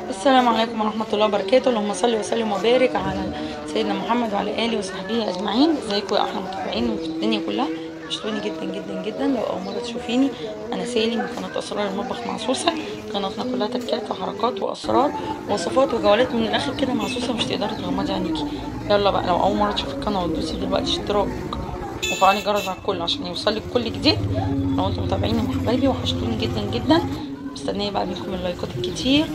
السلام عليكم ورحمة الله وبركاته. اللهم صل وسلم وبارك على سيدنا محمد وعلى آله وصحبه أجمعين. ازيكم يا أحلى متابعين في الدنيا كلها؟ وحشتوني جدا جدا جدا. لو أول مرة تشوفيني، أنا سالي من قناة أسرار المطبخ مع سوسة. قناتنا كلها تكات وحركات وأسرار ووصفات وجولات من الآخر كده مع سوسة، مش تقدري تغمضي عينيكي. يلا بقى، لو أول مرة تشوفي القناة دوسي دلوقتي اشتراك وفعلي الجرس على الكل عشان يوصلك كل جديد. لو انتم متابعيني يا حبايبي وحشتوني جدا جدا، مستنيه بقى منكم اللايكات الكتير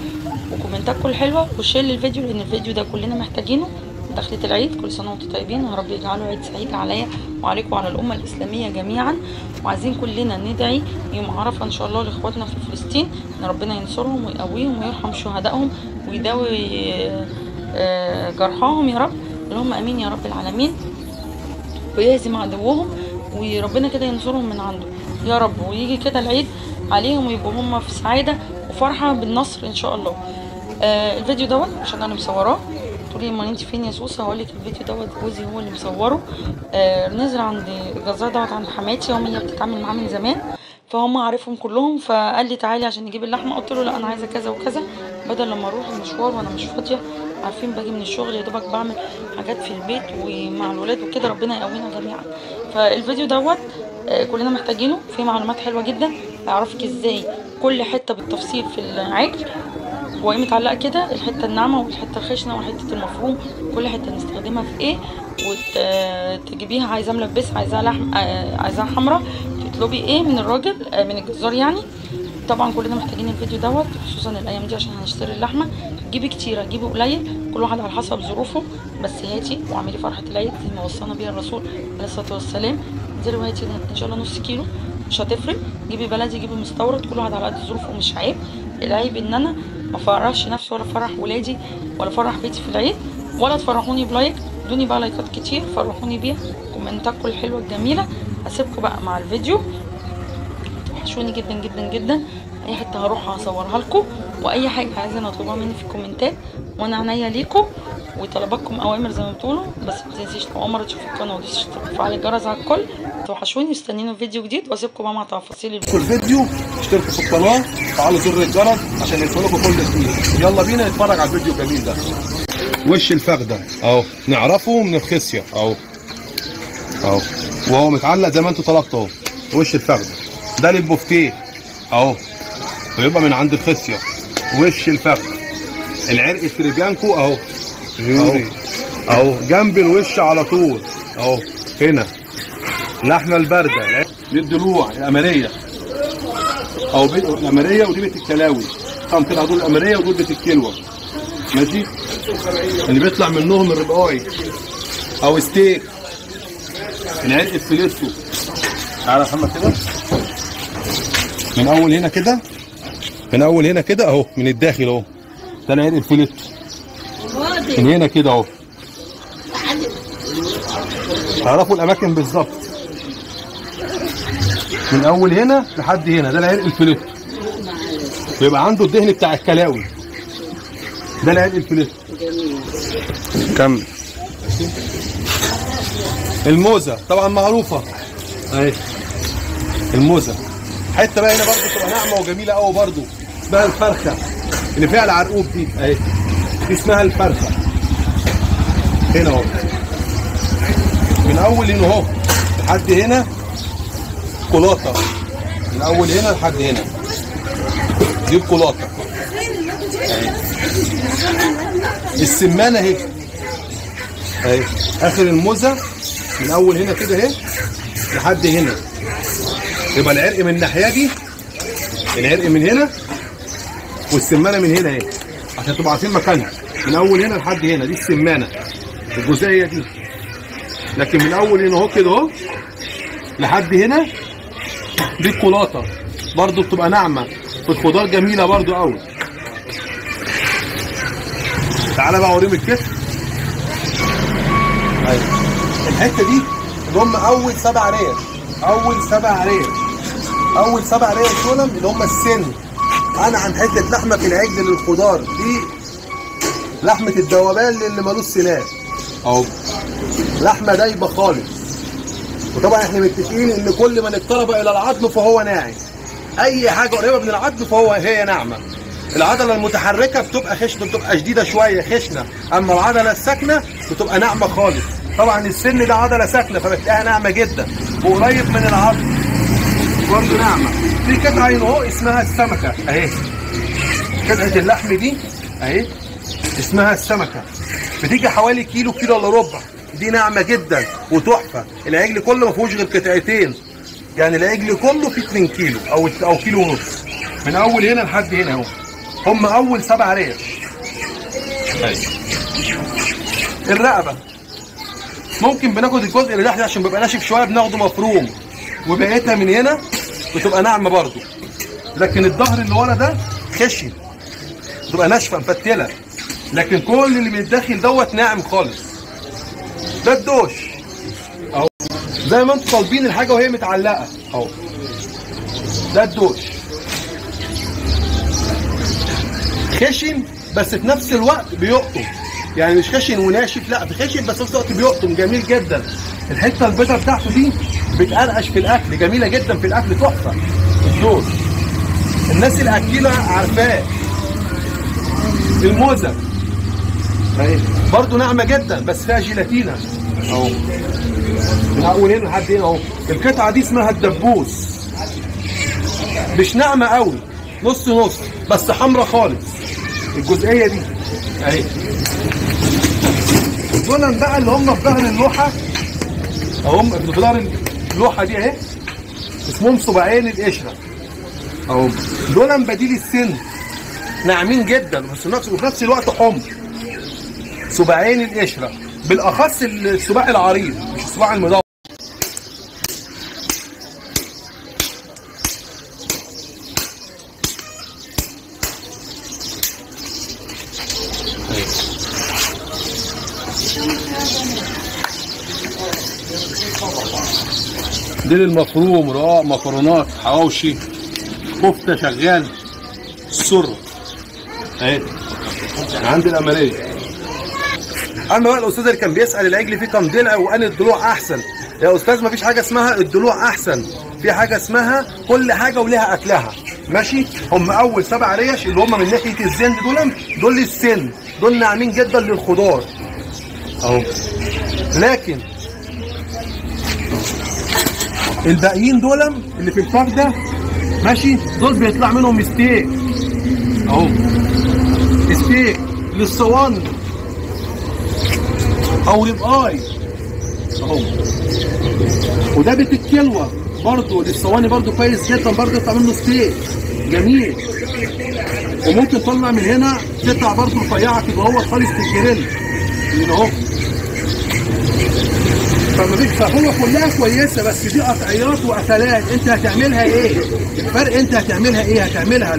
وكومنتاتكم الحلوه وشير للفيديو، لان الفيديو ده كلنا محتاجينه. دخلة العيد، كل سنه وانتم طيبين، يا رب يجعله عيد سعيد عليا وعليكم وعلى الامه الاسلاميه جميعا. وعايزين كلنا ندعي يوم عرفه ان شاء الله لاخواتنا في فلسطين، ان ربنا ينصرهم ويقويهم ويرحم شهدائهم ويداوي جرحاهم يا رب. اللهم امين يا رب العالمين. ويهزم عدوهم وربنا كده ينصرهم من عنده يا رب، ويجي كده العيد عليهم ويبقوا هم في سعاده وفرحه بالنصر ان شاء الله. الفيديو دوت عشان انا مصوراه. تقولي امال انت فين يا سوسه؟ هقول لك الفيديو دوت جوزي هو اللي مصوره. نزل عند الجزار دوت عند حماتي، هي بتتعامل معاه من زمان، فهم عارفهم كلهم. فقال لي تعالي عشان نجيب اللحمه، قلت له لا انا عايزه كذا وكذا، بدل لما اروح المشوار وانا مش فاضيه. عارفين باجي من الشغل يا دوبك بعمل حاجات في البيت ومع الولاد وكده، ربنا يقوينا جميعا. فالفيديو دوت كلنا محتاجينه، فيه معلومات حلوه جدا يعرفك ازاي كل حته بالتفصيل في العجل، وهي متعلقه كده، الحته الناعمه والحته الخشنه وحته المفروم، كل حته نستخدمها في ايه، وتجيبيها عايزاها ملبسه، عايزاها لحم، عايزاها حمراء، تطلبي ايه من الراجل من الجزار يعني. طبعا كلنا محتاجين الفيديو دوت، خصوصا الايام دي عشان هنشتري اللحمه. جيبي كتير جيبي قليل، كل واحد على حسب ظروفه، بس هاتي واعملي فرحه العيد زي ما وصانا بيها الرسول عليه الصلاه والسلام. انزلي وهاتي ان شاء الله نص كيلو، مش هتفرق. جيبي بلدي جيبي مستورد، كل واحد على قد ظروفه، مش عيب. العيب ان انا ما افرحش نفسي ولا افرح ولادي ولا افرح بيتي في العيد، ولا تفرحوني بلايك. ادوني بقى لايكات كتير، فرحوني بيها كومنتاتكم الحلوه الجميله. هسيبكم بقى مع الفيديو. وحشوني جدا جدا جدا. اي حته هروح هصورها لكم، واي حاجه عايزين اطلبها مني في الكومنتات وانا عينيا ليكم، وطلباتكم اوامر زي ما بتقولوا. بس ما تنسيش لو اول مره تشوفوا القناه ودوسي وفعلي الجرس على الكل. توحشوني واستنينوا فيديو جديد، واسيبكم بقى مع تفاصيل الفيديو. اشتركوا في القناه، فعلوا زر الجرس عشان يوصلكم كل جديد. يلا بينا نتفرج على الفيديو الجميل ده. وش الفخده اهو، نعرفه من الخصيه اهو اهو، وهو متعلق زي ما انتوا طلبتوا اهو. وش الفخده ده للبوفتيه اهو، ويبقى من عند الخصيه. وش الفخده العرق التريبيانكو اهو اهو جنب الوش على طول اهو. هنا اللحمه البارده للضلوع الاماريه او الاماريه، ودي بيت الكلاوي. طبعا كده دول الاماريه ودول بيت الكلوه، ماشي. اللي بيطلع منهم الرباعي او ستيك، العرق الفليتو. تعالى يا محمد كده من اول هنا كده، من اول هنا كده اهو، من الداخل اهو، ده العرق الفليتو. من هنا كده اهو، تعرفوا الاماكن بالظبط. من اول هنا لحد هنا ده العرق الفليتو، بيبقى عنده الدهن بتاع الكلاوي. ده العرق الفليتو. كمل. الموزه طبعا معروفه اهي، الموزه. حته بقى هنا برضه تبقى ناعمه وجميله قوي برضه، اسمها الفرخه اللي فيها العرقوب دي اهي، دي اسمها الفرخه. هنا اهو، من اول هنا اهو لحد هنا كولاطه، من اول هنا لحد هنا دي الكولاطه اهي. السمانه اهي اهي، اخر الموزه من اول هنا كده اهي لحد هنا. يبقى العرق من الناحيه دي، العرق من هنا، والسمانه من هنا اهي، عشان تبقوا عارفين مكانها. من اول هنا لحد هنا دي السمانه الجزئيه دي، لكن من اول هنا اهو كده اهو لحد هنا دي الكولاطه، برضو بتبقى ناعمه في الخضار، جميله برضو قوي. تعالى بقى اوريهم الكتف. ايوه الحته دي اللي هم اول 7 ريش، اول 7 ريش، اول 7 ريش دول اللي هم السن. انا عن حته لحمه في العجل للخضار دي، لحمه الدوبان اللي مالوش سنان اهو، لحمه دايبه خالص. وطبعا احنا متفقين ان كل ما نقترب الى العظم فهو ناعم، اي حاجه قريبه من العظم هي ناعمه. العضله المتحركه بتبقى خشنه، بتبقى شديده شويه خشنه، اما العضله الساكنه بتبقى ناعمه خالص. طبعا السن ده عضله ساكنه فبتلاقيها ناعمه جدا وقريب من العظم برضه ناعمه. في قطعه هنا اهو اسمها السمكه اهي، قطعه اللحم دي اهي اسمها السمكه، بتيجي حوالي كيلو الا ربع، دي ناعمه جدا وتحفه. العجل كله ما فيهوش غير قطعتين، يعني العجل كله فيه 2 كيلو او كيلو ونص، من اول هنا لحد هنا اهو. هم اول 7 ريش. الرقبه ممكن بناخد الجزء اللي تحت عشان بيبقى ناشف شويه بناخده مفروم، وبقيتها من هنا بتبقى ناعمه برده، لكن الظهر اللي ورا ده خشن بتبقى ناشفه مفتله، لكن كل اللي بيتداخل دوت ناعم خالص. ده الدوش اهو زي ما انتم طالبين الحاجه وهي متعلقه اهو، ده الدوش خشن بس في نفس الوقت بيقطم، يعني مش خشن وناشف، لا خشن بس في نفس الوقت بيقطم جميل جدا. الحته البيضاء بتاعته دي بتقرقش في الاكل، جميله جدا في الاكل، تحفه الدوش. الناس الاكيله عارفاه. الموزه اهي برضه ناعمه جدا بس فيها جيلاتينه اهو، من اول هنا لحد هنا اهو. القطعه دي اسمها الدبوس، مش ناعمه قوي، نص نص بس حمرا خالص الجزئيه دي اهي. دول بقى اللي هم في ظهر اللوحه اهو، في ظهر اللوحه دي اهي اسمهم صباعين القشره اهو، دول بديل السن، ناعمين جدا بس وفي نفس الوقت حمر. صباعين القشره، بالاخص الصباع العريض مش الصباع المدور. دي للمفروم، رقاق، مكرونات، حواوشي، كفته شغال، السر اهي عند الاماريه. اما بقى الاستاذ اللي كان بيسال العجل فيه كام ضلع وان الضلوع احسن، يا استاذ مفيش حاجه اسمها الضلوع احسن، في حاجه اسمها كل حاجه وليها اكلها، ماشي؟ هم اول 7 ريش اللي هم من ناحيه الزند دول للسن، دول ناعمين جدا للخضار اهو، لكن الباقيين دول اللي في الفخده ماشي، دول بيطلع منهم ستيك اهو، ستيك للصواني او رباي اهو. وده بيت الكلوه برضه للصواني برضه كويس جدا، برضه يطلع منه ستيك جميل. وممكن تطلع من هنا تطلع برضه رفيعه كده هو خالص في الجريل هنا اهو. فهو كلها كويسه، بس دي قطعيات واكلات، انت هتعملها ايه؟ الفرق انت هتعملها ايه؟ هتعملها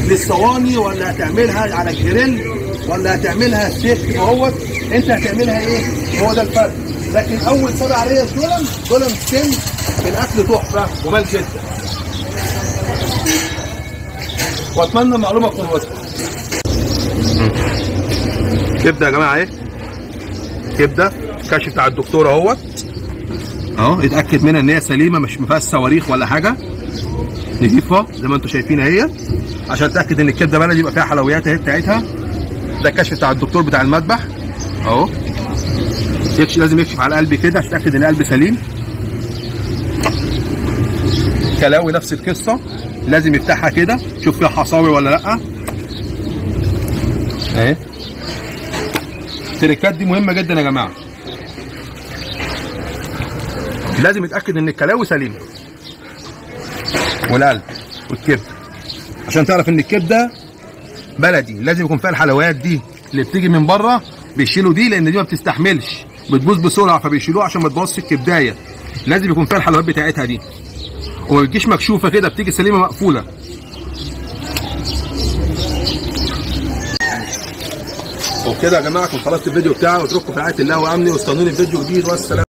للصواني ولا هتعملها على الجريل ولا هتعملها ستيك اهوت، انت هتعملها ايه؟ هو ده الفرق. لكن اول 7 ريش دول سن الاكل تحفه ومال جدا. واتمنى المعلومه تكون واضحه. كبده يا جماعه اهي، كبده الكشف بتاع الدكتور اهوت اهو، اتاكد منها ان هي سليمه مش مفيهاش صواريخ ولا حاجه، نضيفها زي ما انتم شايفين اهي عشان اتاكد ان الكبده بلدي يبقى فيها حلويات اهي بتاعتها. ده الكشف بتاع الدكتور بتاع المذبح اهو، لازم يكشف على القلب كده عشان اتاكد ان القلب سليم. كلاوي نفس القصه، لازم يفتحها كده شوف فيها حصاوي ولا لا اهي. التريكات دي مهمه جدا يا جماعه، لازم يتاكد ان الكلاوي سليمه والقلب والكبده عشان تعرف ان الكبده بلدي. لازم يكون فيها الحلويات دي اللي بتيجي من بره، بيشيلوا دي لان دي ما بتستحملش، بتبوظ بسرعه فبيشيلوها عشان ما تبوظش الكبدايه. لازم يكون فيها الحلويات بتاعتها دي، وما بتجيش مكشوفه كده، بتيجي سليمه مقفوله. وبكده يا جماعه كنت خلصت الفيديو بتاعي، واترككم في رعايه الله وامني، واستنوني في فيديو جديد، والسلام.